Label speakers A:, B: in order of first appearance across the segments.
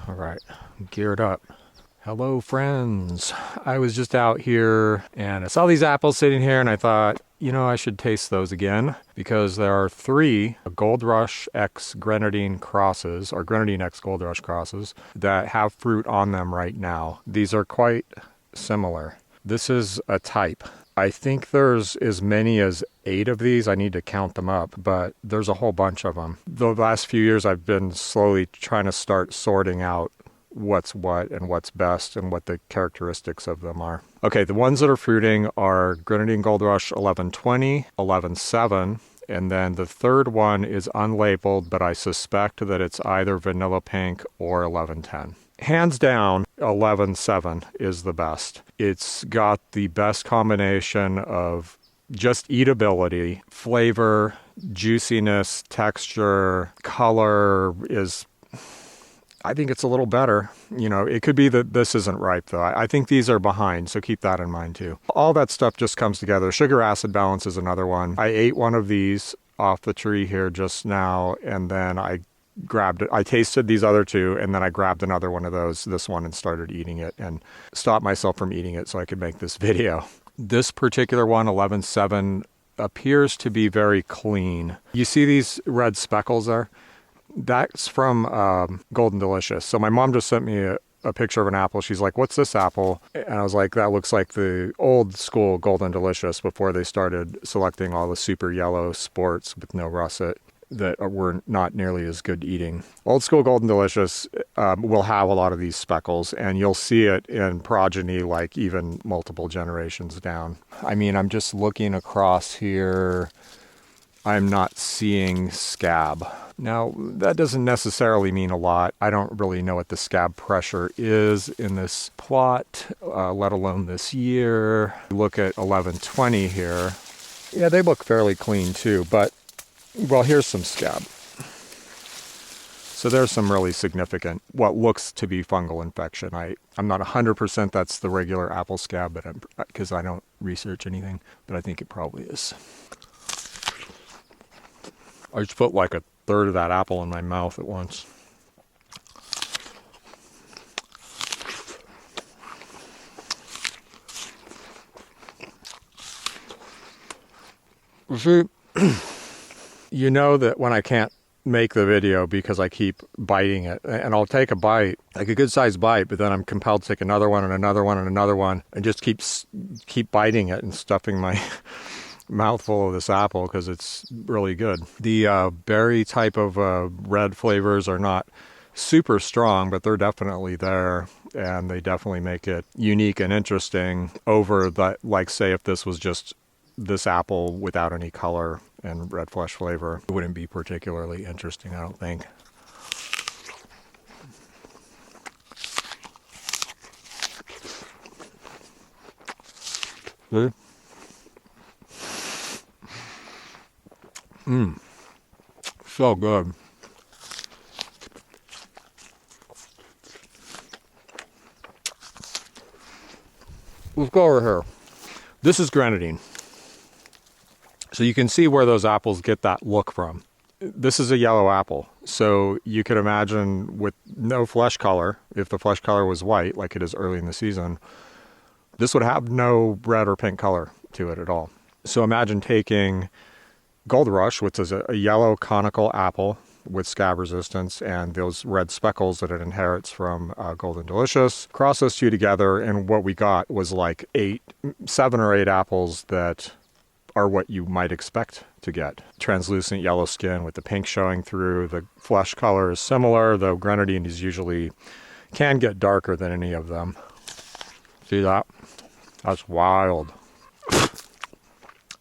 A: All right, I'm geared up. Hello, friends. I was just out here and I saw these apples sitting here and I thought, you know, I should taste those again because there are 3 Gold Rush X Grenadine crosses or Grenadine X Gold Rush crosses that have fruit on them right now. These are quite similar. This is a type. I think there's as many as 8 of these. I need to count them up, but there's a whole bunch of them. The last few years I've been slowly trying to start sorting out what's what and what's best and what the characteristics of them are. Okay, the ones that are fruiting are Grenadine Gold Rush 1120, 11.7, and then the third one is unlabeled, but I suspect that it's either Vanilla Pink or 1110. Hands down, 11.7 is the best. It's got the best combination of just eatability, flavor, juiciness, texture, color is, I think it's a little better. You know, it could be that this isn't ripe though. I think these are behind, so keep that in mind too. All that stuff just comes together. Sugar acid balance is another one. I ate one of these off the tree here just now, and then I tasted these other 2, and then I grabbed another one of those, this one, and started eating it and stopped myself from eating it so I could make this video. This particular one, 11.7, appears to be very clean. You see these red speckles there? That's from Golden Delicious. So my mom just sent me a picture of an apple. She's like, what's this apple? And I was like, that looks like the old school Golden Delicious before they started selecting all the super yellow sports with no russet that were not nearly as good eating. Old school Golden Delicious will have a lot of these speckles, and you'll see it in progeny, like even multiple generations down. I mean, I'm just looking across here. I'm not seeing scab. Now, that doesn't necessarily mean a lot. I don't really know what the scab pressure is in this plot, let alone this year. Look at 1120 here. Yeah, they look fairly clean too, but well, here's some scab. So there's some really significant, what looks to be fungal infection. I'm not 100% that's the regular apple scab, but because I don't research anything, but I think it probably is. I just put like a third of that apple in my mouth at once. See, you know that when I can't make the video because I keep biting it, and I'll take a bite, like a good sized bite, but then I'm compelled to take another one and another one and another one and just keep biting it and stuffing my mouthful of this apple because it's really good. The berry type of red flavors are not super strong, but they're definitely there, and they definitely make it unique and interesting over the, like say if this was just this apple without any color and red flesh flavor, it wouldn't be particularly interesting, I don't think. See? So good. Let's go over here. This is grenadine. So you can see where those apples get that look from. This is a yellow apple. So you could imagine with no flesh color, if the flesh color was white, like it is early in the season, this would have no red or pink color to it at all. So imagine taking Gold Rush, which is a yellow conical apple with scab resistance, and those red speckles that it inherits from Golden Delicious. Cross those 2 together, and what we got was like 7 or 8 apples that are what you might expect to get. Translucent yellow skin with the pink showing through. The flesh color is similar, though grenadine is can get darker than any of them. See that? That's wild.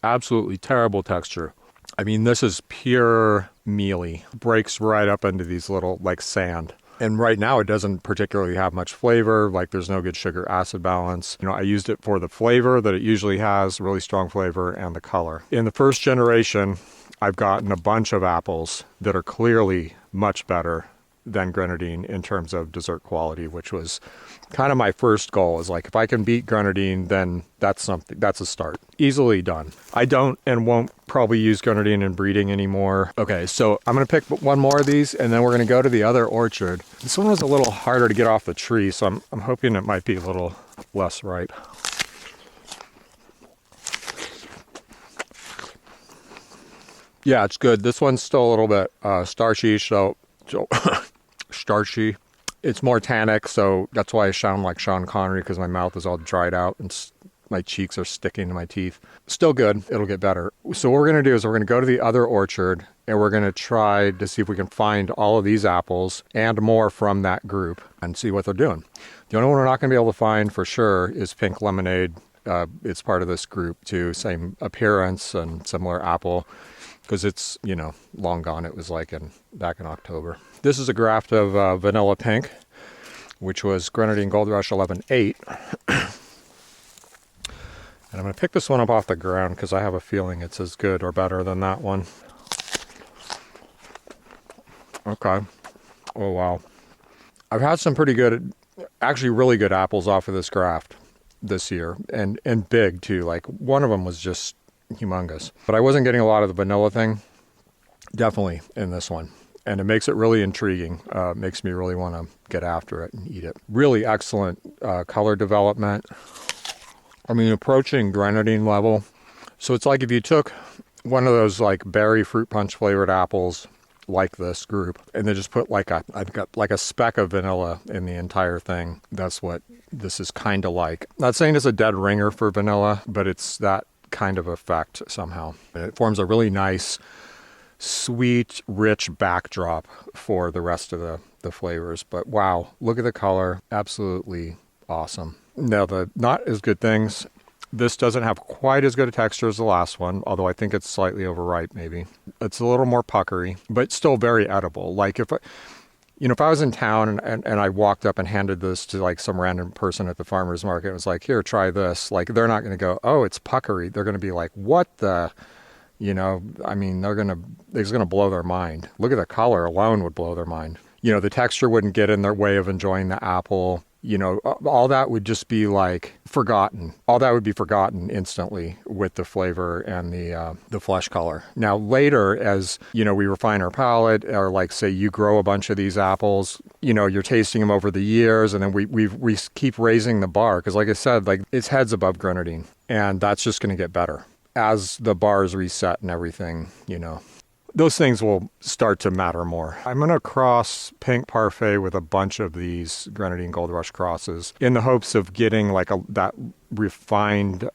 A: Absolutely terrible texture. I mean, this is pure mealy. Breaks right up into these little, like sand. And right now it doesn't particularly have much flavor, like there's no good sugar acid balance. You know, I used it for the flavor that it usually has, really strong flavor, and the color. In the first generation, I've gotten a bunch of apples that are clearly much better than grenadine in terms of dessert quality, which was kind of my first goal. Is like, if I can beat grenadine, then that's something, that's a start. Easily done. I don't and won't probably use grenadine in breeding anymore. Okay, so I'm gonna pick one more of these and then we're gonna go to the other orchard. This one was a little harder to get off the tree, so I'm hoping it might be a little less ripe. Yeah, it's good. This one's still a little bit starchy, so starchy. It's more tannic, so that's why I sound like Sean Connery, because my mouth is all dried out and my cheeks are sticking to my teeth. Still good. It'll get better. So what we're going to do is we're going to go to the other orchard and we're going to try to see if we can find all of these apples and more from that group and see what they're doing. The only one we're not going to be able to find for sure is Pink Lemonade. It's part of this group too. Same appearance and similar apple, because it's, you know, long gone. It was like back in October. This is a graft of Vanilla Pink, which was Grenadine Gold Rush 11-8. And I'm going to pick this one up off the ground because I have a feeling it's as good or better than that one. Okay. Oh, wow. I've had some pretty good, actually really good apples off of this graft this year. And big too. Like one of them was just humongous. But I wasn't getting a lot of the vanilla thing. Definitely in this one. And it makes it really intriguing. Makes me really want to get after it and eat it. Really excellent color development. I mean, approaching grenadine level. So it's like if you took one of those like berry fruit punch flavored apples like this group and then just put like I've got like a speck of vanilla in the entire thing. That's what this is kind of like. Not saying it's a dead ringer for vanilla, but it's that kind of effect somehow. It forms a really nice, sweet, rich backdrop for the rest of the flavors. But wow, look at the color. Absolutely awesome. Now, the not as good things, this doesn't have quite as good a texture as the last one, although I think it's slightly overripe maybe. It's a little more puckery, but still very edible. Like if I was in town and I walked up and handed this to like some random person at the farmer's market, it was like, here, try this. Like, they're not going to go, oh, it's puckery. They're going to be like, what the, you know, I mean, it's going to blow their mind. Look at the color alone would blow their mind. You know, the texture wouldn't get in their way of enjoying the apple. You know, all that would just be like forgotten. All that would be forgotten instantly with the flavor and the flesh color. Now later, as you know, we refine our palate, or like say you grow a bunch of these apples, you know, you're tasting them over the years, and then we keep raising the bar, because like I said, like it's heads above grenadine, and that's just going to get better as the bars reset and everything. You know, those things will start to matter more. I'm going to cross Pink Parfait with a bunch of these Grenadine Gold Rush crosses in the hopes of getting like that refined,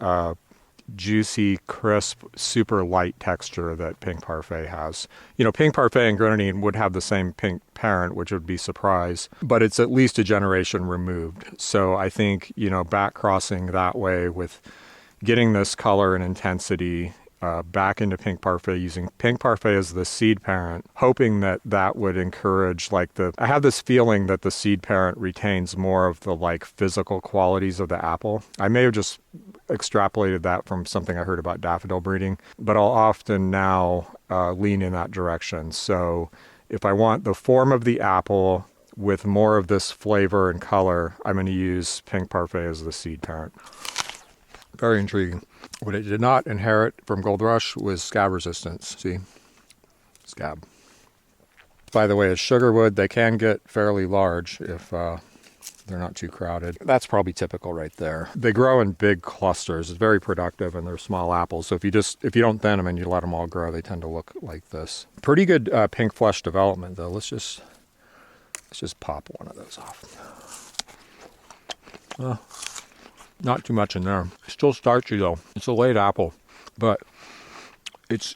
A: juicy, crisp, super light texture that Pink Parfait has. You know, Pink Parfait and Grenadine would have the same pink parent, which would be surprise, but it's at least a generation removed. So I think, you know, back crossing that way with getting this color and intensity back into Pink Parfait, using Pink Parfait as the seed parent, hoping that would encourage like I have this feeling that the seed parent retains more of the like physical qualities of the apple. I may have just extrapolated that from something I heard about daffodil breeding, but I'll often now lean in that direction. So if I want the form of the apple with more of this flavor and color, I'm going to use Pink Parfait as the seed parent. Very intriguing. What it did not inherit from Gold Rush was scab resistance. See? Scab. By the way, as sugarwood, they can get fairly large if they're not too crowded. That's probably typical right there. They grow in big clusters. It's very productive, and they're small apples. So if you don't thin them and you let them all grow, they tend to look like this. Pretty good pink flesh development, though. Let's just pop one of those off. Not too much in there. Still starchy though. It's a late apple, but it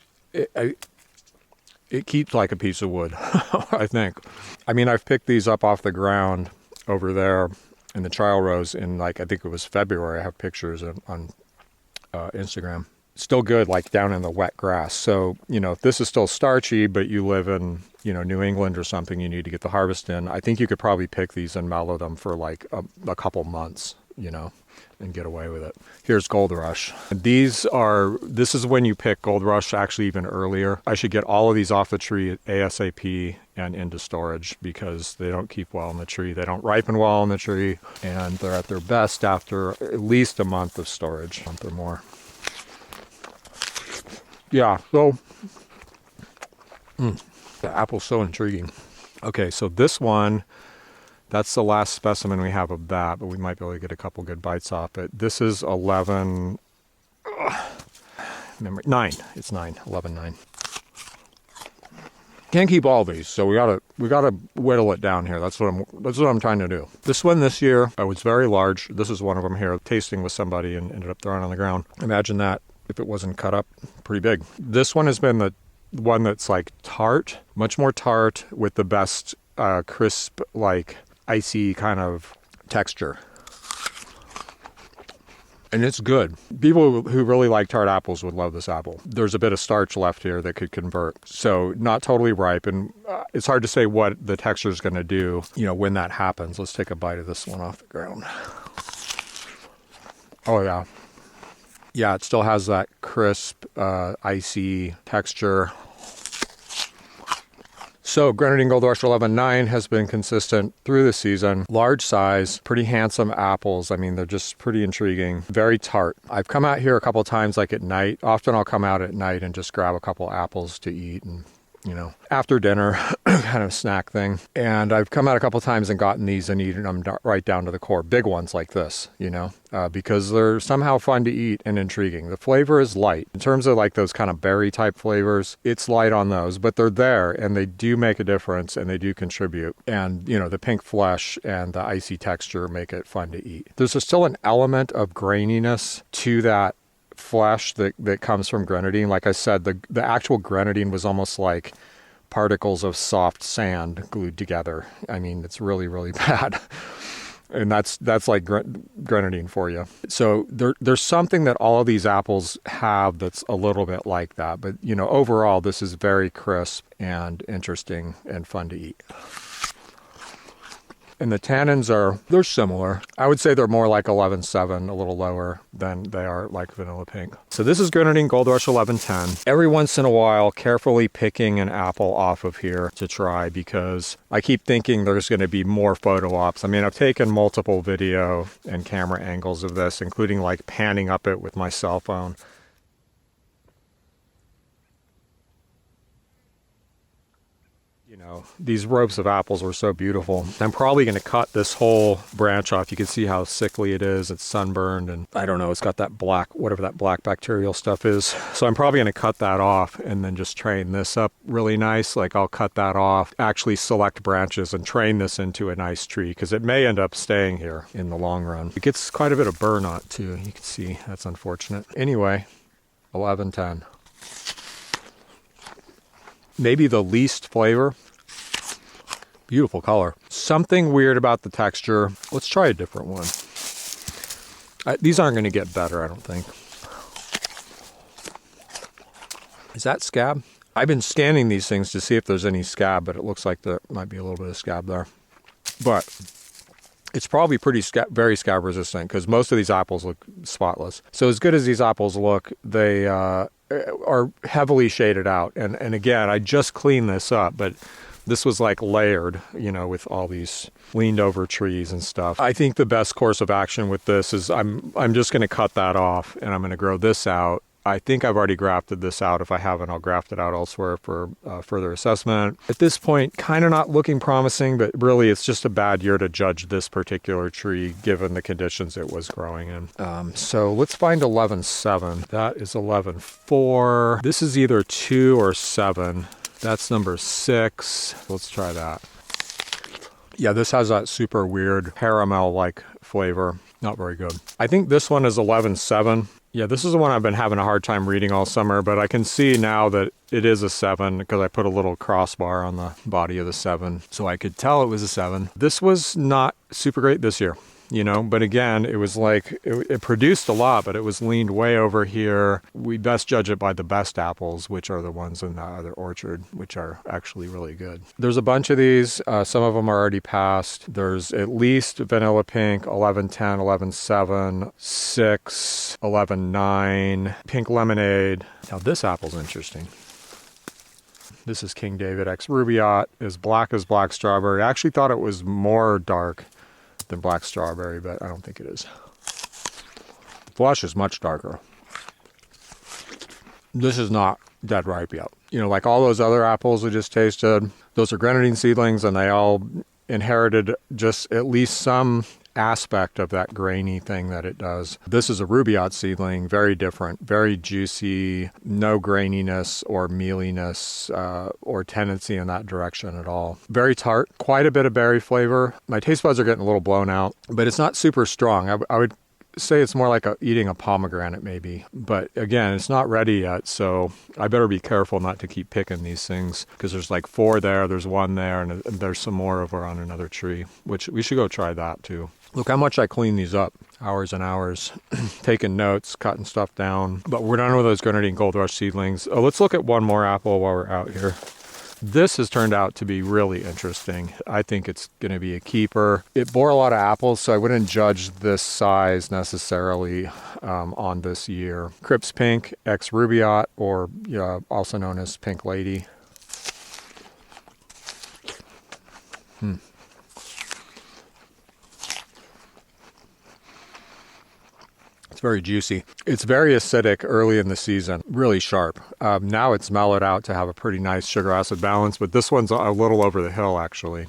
A: keeps like a piece of wood, I think. I mean, I've picked these up off the ground over there in the trial rows in like, I think it was February. I have pictures on Instagram. Still good, like down in the wet grass. So, you know, if this is still starchy, but you live in, you know, New England or something, you need to get the harvest in. I think you could probably pick these and mellow them for like a couple months, you know, and get away with it. Here's Gold Rush. This is when you pick Gold Rush, actually even earlier. I should get all of these off the tree ASAP and into storage because they don't keep well in the tree. They don't ripen well in the tree, and they're at their best after at least a month of storage, a month or more. Yeah, so the apple's so intriguing. Okay, so this one, that's the last specimen we have of that, but we might be able to get a couple good bites off it. This is 11, 9. It's 9, 11, 9. Can't keep all these, so we gotta whittle it down here. That's what I'm trying to do. This one this year, was very large. This is one of them here, tasting with somebody and ended up throwing it on the ground. Imagine that if it wasn't cut up, pretty big. This one has been the one that's like tart, much more tart with the best crisp, like icy kind of texture. And it's good. People who really like tart apples would love this apple. There's a bit of starch left here that could convert. So not totally ripe, and it's hard to say what the texture is going to do, when that happens. Let's take a bite of this one off the ground. Oh yeah. Yeah, it still has that crisp, icy texture. So Grenadine Gold Rush 11-9 has been consistent through the season. Large size, pretty handsome apples. I mean, they're just pretty intriguing. Very tart. I've come out here a couple times like at night. Often I'll come out at night and just grab a couple apples to eat and after dinner kind of snack thing. And I've come out a couple times and gotten these and eaten them right down to the core. Big ones like this, because they're somehow fun to eat and intriguing. The flavor is light. In terms of like those kind of berry type flavors, it's light on those, but they're there and they do make a difference and they do contribute. And, the pink flesh and the icy texture make it fun to eat. There's still an element of graininess to that flesh that comes from grenadine. Like I said, the actual grenadine was almost like particles of soft sand glued together. I mean, it's really, really bad. And that's like grenadine for you. So there's something that all of these apples have that's a little bit like that. But, overall, this is very crisp and interesting and fun to eat. And the tannins they're similar. I would say they're more like 11-7, a little lower than they are like Vanilla Pink. So this is Grenadine Gold Rush 11-10. Every once in a while, carefully picking an apple off of here to try because I keep thinking there's going to be more photo ops. I mean, I've taken multiple video and camera angles of this, including like panning up it with my cell phone. These ropes of apples were so beautiful. I'm probably going to cut this whole branch off. You can see how sickly it is. It's sunburned and I don't know, it's got that black, whatever that black bacterial stuff is. So I'm probably going to cut that off and then just train this up really nice. Like I'll cut that off, actually select branches and train this into a nice tree because it may end up staying here in the long run. It gets quite a bit of burn on it too. You can see that's unfortunate. Anyway, 11-10. Maybe the least flavor. Beautiful color. Something weird about the texture. Let's try a different one. These aren't going to get better, I don't think. Is that Scab? I've been scanning these things to see if there's any Scab, but it looks like there might be a little bit of Scab there. But it's probably very Scab resistant because most of these apples look spotless. So as good as these apples look, they are heavily shaded out. And again, I just cleaned this up, but this was like layered, with all these leaned over trees and stuff. I think the best course of action with this is I'm just going to cut that off and I'm going to grow this out. I think I've already grafted this out. If I haven't, I'll graft it out elsewhere for further assessment. At this point, kind of not looking promising, but really it's just a bad year to judge this particular tree given the conditions it was growing in. So let's find 11-7. That is 11-4. This is either 2 or 7. That's number 6. Let's try that. Yeah, this has that super weird caramel-like flavor. Not very good. I think this one is 11-7. Yeah, this is the one I've been having a hard time reading all summer, but I can see now that it is a 7 because I put a little crossbar on the body of the 7. So I could tell it was a 7. This was not super great this year. But again, it was like, it produced a lot, but it was leaned way over here. We best judge it by the best apples, which are the ones in the other orchard, which are actually really good. There's a bunch of these. Some of them are already passed. There's at least Vanilla Pink, 11-10, 11-7, 6, 11-9, Pink Lemonade. Now this apple's interesting. This is King David X Rubio, as black as black strawberry. I actually thought it was more dark than black strawberry, but I don't think it is. Flesh is much darker. This is not dead ripe yet. You know, like all those other apples we just tasted, those are grenadine seedlings, and they all inherited just at least some aspect of that grainy thing that it does. This is a Rubio seedling, very different, very juicy, no graininess or mealiness or tendency in that direction at all. Very tart, quite a bit of berry flavor. My taste buds are getting a little blown out, but it's not super strong. I would say it's more like eating a pomegranate maybe, but again, it's not ready yet, so I better be careful not to keep picking these things, because there's like 4 there, there's 1 there, and there's some more over on another tree, which we should go try that too. Look how much I clean these up, hours and hours, taking notes, cutting stuff down, but we're done with those grenadine gold rush seedlings. Oh, let's look at one more apple while we're out here. This has turned out to be really interesting. I think it's going to be a keeper. It bore a lot of apples, so I wouldn't judge this size necessarily on this year. Crips Pink X Rubio, or also known as Pink Lady. It's very juicy. It's very acidic early in the season, really sharp. Now it's mellowed out to have a pretty nice sugar acid balance, but this one's a little over the hill actually.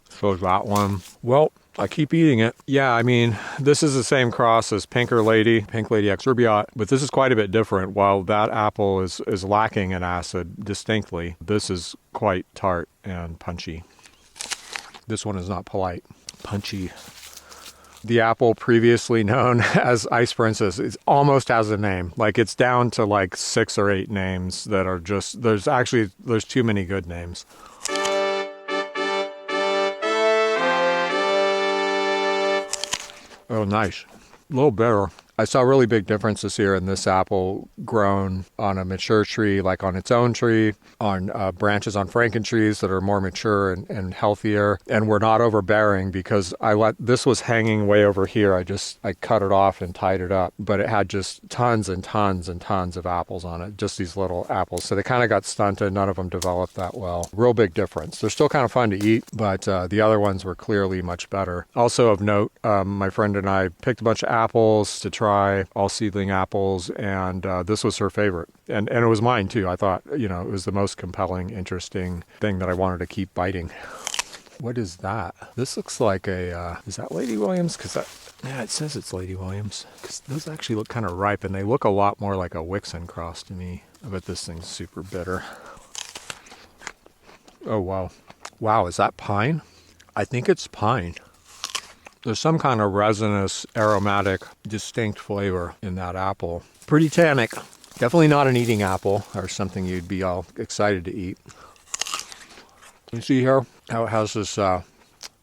A: So that one. Well, I keep eating it. Yeah, I mean, this is the same cross as Pink Lady X Rubio, but this is quite a bit different. While that apple is lacking in acid distinctly, this is quite tart and punchy. This one is not polite. Punchy. The apple previously known as Ice Princess, it almost has a name. Like, it's down to like 6 or 8 names that are just, there's too many good names. Oh, nice. A little bitter. I saw a really big difference this year in this apple grown on a mature tree, like on its own tree, on branches on Franken trees that are more mature and healthier, and were not overbearing, because this was hanging way over here. I cut it off and tied it up, but it had just tons and tons and tons of apples on it, just these little apples. So they kind of got stunted. None of them developed that well. Real big difference. They're still kind of fun to eat, but the other ones were clearly much better. Also of note, my friend and I picked a bunch of apples to try, all seedling apples, and this was her favorite, and it was mine too. I thought, it was the most compelling, interesting thing that I wanted to keep biting. What is that? This looks like is that Lady Williams? Yeah, it says it's Lady Williams, because those actually look kind of ripe, and they look a lot more like a Wixon cross to me. I bet this thing's super bitter. Oh, wow. Wow, is that pine? I think it's pine. There's some kind of resinous, aromatic, distinct flavor in that apple. Pretty tannic. Definitely not an eating apple, or something you'd be all excited to eat. You see here how it has this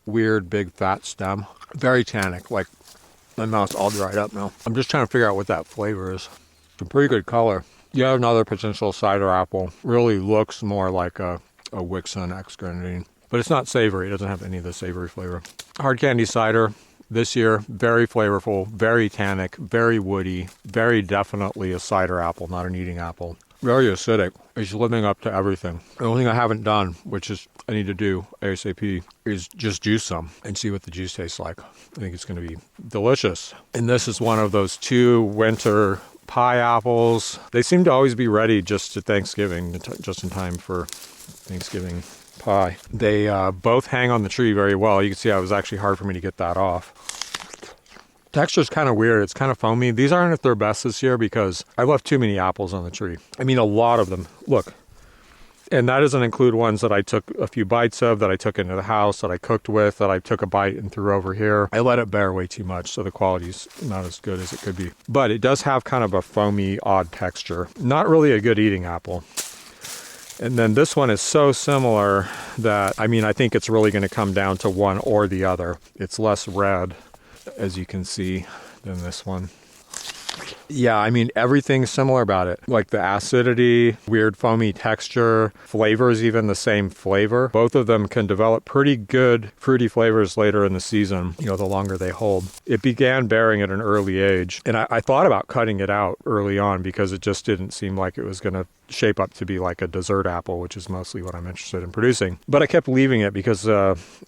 A: weird, big, fat stem? Very tannic, like my mouth's all dried up now. I'm just trying to figure out what that flavor is. It's a pretty good color. Yeah, another potential cider apple. Really looks more like a Wixon X Grenadine. But it's not savory. It doesn't have any of the savory flavor. Hard candy cider this year, very flavorful, very tannic, very woody, very definitely a cider apple, not an eating apple. Very acidic. It's living up to everything. The only thing I haven't done, which is I need to do ASAP, is just juice some and see what the juice tastes like. I think it's going to be delicious. And this is one of those 2 winter pie apples. They seem to always be ready just to Thanksgiving, just in time for Thanksgiving pie. They both hang on the tree very well. You can see how it was actually hard for me to get that off. Texture's kind of weird. It's kind of foamy. These aren't at their best this year because I left too many apples on the tree. I mean, a lot of them. Look. And that doesn't include ones that I took a few bites of, that I took into the house, that I cooked with, that I took a bite and threw over here. I let it bear way too much, so the quality's not as good as it could be. But it does have kind of a foamy, odd texture. Not really a good eating apple. And then this one is so similar that, I mean, I think it's really going to come down to one or the other. It's less red, as you can see, than this one. Yeah, I mean, everything's similar about it. Like the acidity, weird foamy texture, flavors, even the same flavor. Both of them can develop pretty good fruity flavors later in the season, you know, the longer they hold. It began bearing at an early age, and I thought about cutting it out early on because it just didn't seem like it was going to shape up to be like a dessert apple, which is mostly what I'm interested in producing. But I kept leaving it because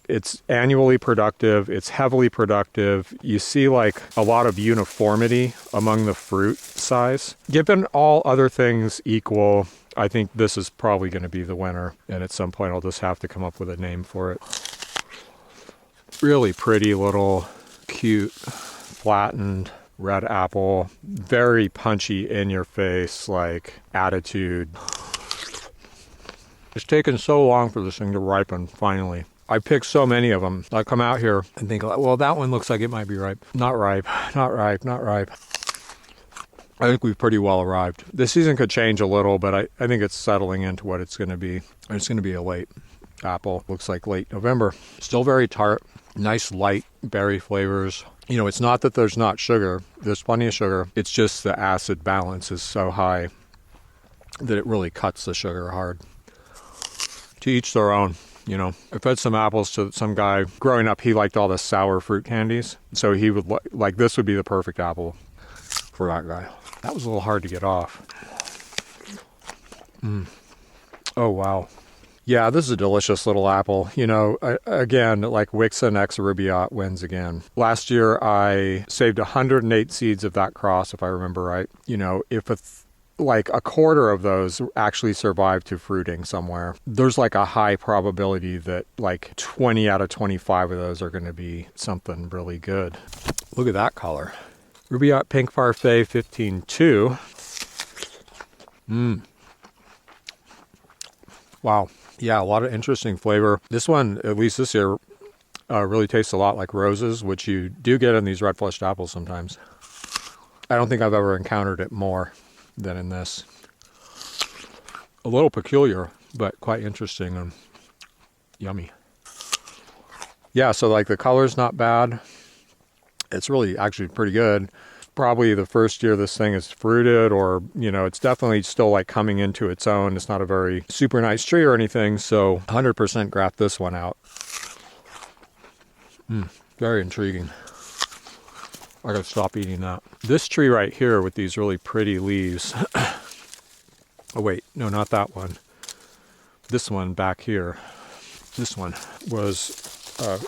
A: it's annually productive, it's heavily productive. You see like a lot of uniformity among the fruit size. Given all other things equal, I think this is probably going to be the winner, and at some point I'll just have to come up with a name for it. Really pretty little cute flattened red apple, very punchy in your face, like attitude. It's taken so long for this thing to ripen finally. I picked so many of them. I come out here and think, well, that one looks like it might be ripe. Not ripe, not ripe, not ripe. I think we've pretty well arrived. This season could change a little, but I think it's settling into what it's going to be. It's going to be a late apple. Looks like late November. Still very tart. Nice light berry flavors. You know, it's not that there's not sugar. There's plenty of sugar. It's just the acid balance is so high that it really cuts the sugar hard. To each their own, you know. I fed some apples to some guy. Growing up, he liked all the sour fruit candies. So he would like this would be the perfect apple for that guy. That was a little hard to get off. Oh, wow. Yeah, this is a delicious little apple. You know, again, like Wixon X Rubio wins again. Last year, I saved 108 seeds of that cross, if I remember right. You know, if like a quarter of those actually survive to fruiting somewhere, there's like a high probability that like 20 out of 25 of those are going to be something really good. Look at that color. Rubio Pink Parfait 15-2. Wow. Yeah, a lot of interesting flavor. This one, at least this year, really tastes a lot like roses, which you do get in these red-fleshed apples sometimes. I don't think I've ever encountered it more than in this. A little peculiar, but quite interesting and yummy. Yeah, so like the color's not bad. It's really actually pretty good. Probably the first year this thing is fruited, or, you know, it's definitely still like coming into its own. It's not a very super nice tree or anything, so 100% graft this one out. Very intriguing. I gotta stop eating that. This tree right here with these really pretty leaves. Oh wait, no, not that one. This one back here. This one was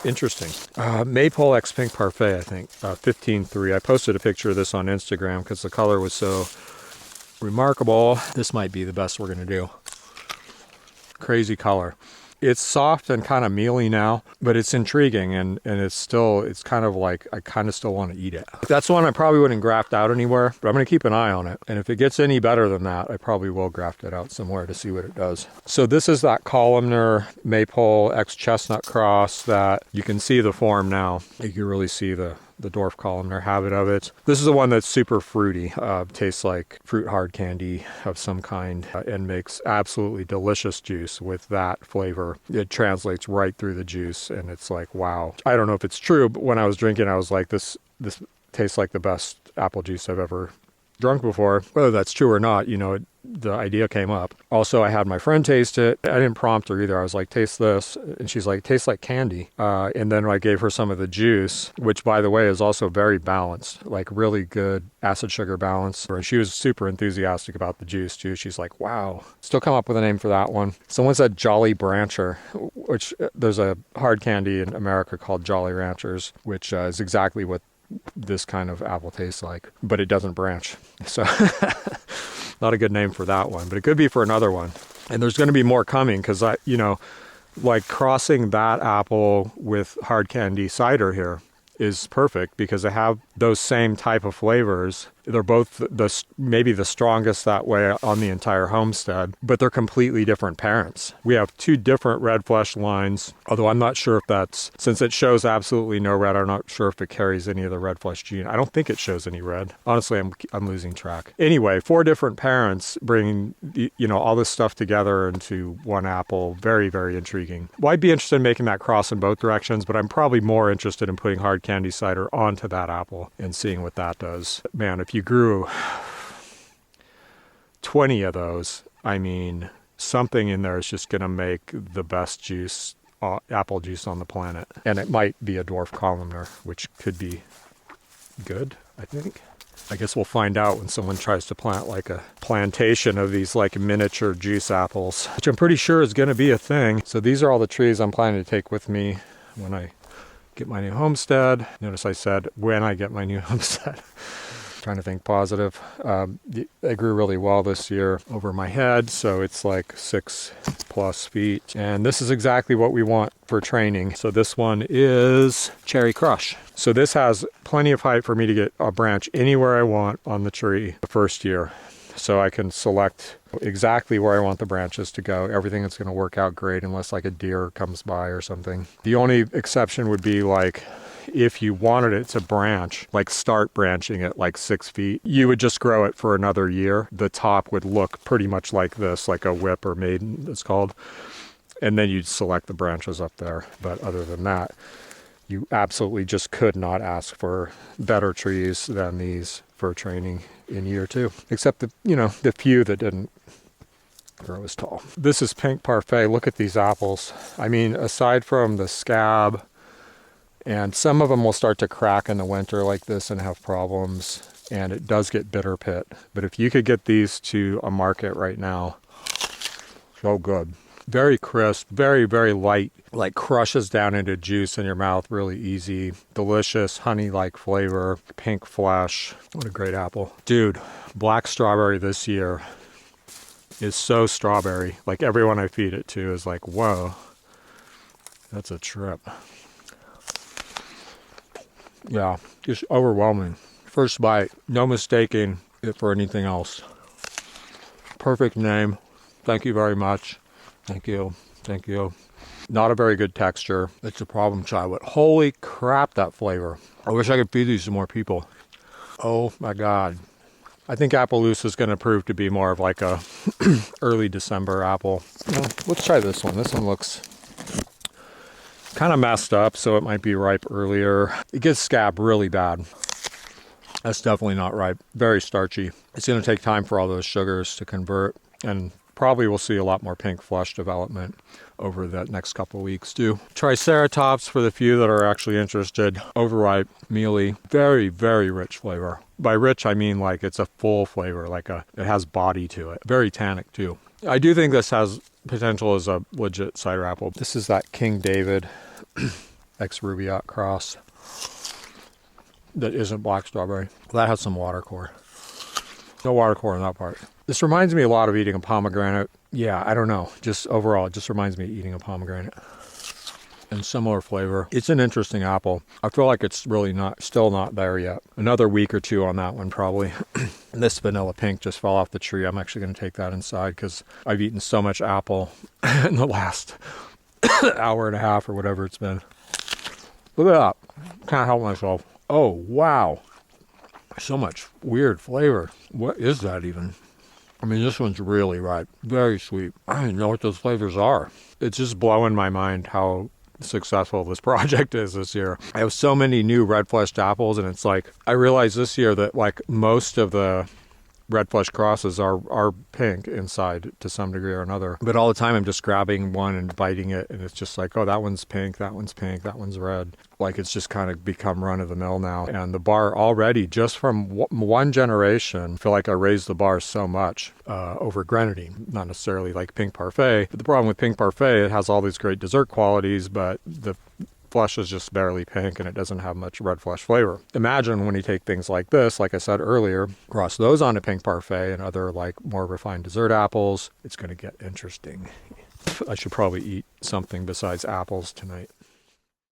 A: interesting. Maypole X Pink Parfait, I think, 15-3. I posted a picture of this on Instagram because the color was so remarkable. This might be the best we're gonna do. Crazy color. It's soft and kind of mealy now, but it's intriguing, and it's kind of like, I kind of still want to eat it. That's one I probably wouldn't graft out anywhere, but I'm going to keep an eye on it. And if it gets any better than that, I probably will graft it out somewhere to see what it does. So this is that columnar Maypole X Chestnut cross that you can see the form now. You can really see the dwarf columnar habit of it. This is the one that's super fruity, tastes like fruit hard candy of some kind, and makes absolutely delicious juice with that flavor. It translates right through the juice, and it's like, wow. I don't know if it's true, but when I was drinking, I was like, this tastes like the best apple juice I've ever drunk before. Whether that's true or not, you know, the idea came up. Also, I had my friend taste it. I didn't prompt her either. I was like, taste this. And she's like, tastes like candy. And then I gave her some of the juice, which, by the way, is also very balanced, like really good acid sugar balance. And she was super enthusiastic about the juice too. She's like, wow. Still come up with a name for that one. Someone said Jolly Brancher, which there's a hard candy in America called Jolly Ranchers, which is exactly what this kind of apple tastes like, but it doesn't branch. So not a good name for that one, but it could be for another one. And there's going to be more coming because like crossing that apple with hard candy cider here is perfect because they have those same type of flavors. They're both maybe the strongest that way on the entire homestead, but they're completely different parents. We have two different red flesh lines, although I'm not sure if since it shows absolutely no red, I'm not sure if it carries any of the red flesh gene. I don't think it shows any red. Honestly, I'm losing track. Anyway, 4 different parents bringing, all this stuff together into one apple. Very, very intriguing. Well, I'd be interested in making that cross in both directions, but I'm probably more interested in putting hard candy cider onto that apple and seeing what that does. Man, if if you grew 20 of those, I mean, something in there is just going to make the best juice, apple juice on the planet. And it might be a dwarf columnar, which could be good, I think. I guess we'll find out when someone tries to plant like a plantation of these like miniature juice apples, which I'm pretty sure is going to be a thing. So these are all the trees I'm planning to take with me when I get my new homestead. Notice I said when I get my new homestead. Trying to think positive. They grew really well this year over my head, so it's like 6+ feet. And this is exactly what we want for training. So this one is Cherry Crush. So this has plenty of height for me to get a branch anywhere I want on the tree the first year. So I can select exactly where I want the branches to go. Everything is going to work out great unless like a deer comes by or something. The only exception would be like if you wanted it to branch, like start branching at like 6 feet, you would just grow it for another year. The top would look pretty much like this, like a whip or maiden it's called. And then you'd select the branches up there. But other than that, you absolutely just could not ask for better trees than these for training in year 2. Except the, the few that didn't grow as tall. This is Pink Parfait. Look at these apples. I mean, aside from the Scab, and some of them will start to crack in the winter like this and have problems. And it does get bitter pit. But if you could get these to a market right now, so good. Very crisp, very, very light, like crushes down into juice in your mouth really easy. Delicious honey-like flavor, pink flesh. What a great apple. Dude, black strawberry this year is so strawberry. Like everyone I feed it to is like, whoa, that's a trip. Yeah, just overwhelming. First bite, no mistaking it for anything else. Perfect name. Thank you very much. Thank you. Thank you. Not a very good texture. It's a problem child, but holy crap, that flavor. I wish I could feed these to more people. Oh my God. I think Appaloosa is going to prove to be more of like a early December apple. Well, let's try this one. This one looks kind of messed up, so it might be ripe earlier. It gets scab really bad. That's definitely not ripe. Very starchy. It's going to take time for all those sugars to convert, and probably we'll see a lot more pink flesh development over the next couple of weeks too. Triceratops, for the few that are actually interested. Overripe, mealy, very, very rich flavor. By rich, I mean like it's a full flavor, like it has body to it. Very tannic too. I do think this has potential as a legit cider apple. This is that King David ex Rubio cross that isn't black strawberry. That has some water core. No water core in that part. This reminds me a lot of eating a pomegranate. Yeah, I don't know. Just overall, it just reminds me of eating a pomegranate. And similar flavor. It's an interesting apple. I feel like it's really still not there yet. Another week or two on that one probably. And this vanilla pink just fell off the tree. I'm actually going to take that inside because I've eaten so much apple in the last hour and a half or whatever it's been. Look at that. Can't help myself. Oh, wow. So much weird flavor. What is that even? I mean, this one's really ripe. Very sweet. I don't even know what those flavors are. It's just blowing my mind how successful this project is this year. I have so many new red fleshed apples, and it's like, I realized this year that like most of the red flesh crosses are pink inside to some degree or another. But all the time I'm just grabbing one and biting it, and it's just like, oh, that one's pink, that one's pink, that one's red. Like it's just kind of become run of the mill now. And the bar already, just from one generation, I feel like I raised the bar so much over grenadine. Not necessarily like Pink Parfait. But the problem with Pink Parfait, it has all these great dessert qualities, but the flesh is just barely pink and it doesn't have much red flesh flavor. Imagine when you take things like this, like I said earlier, cross those onto Pink Parfait and other like more refined dessert apples, it's going to get interesting. I should probably eat something besides apples tonight.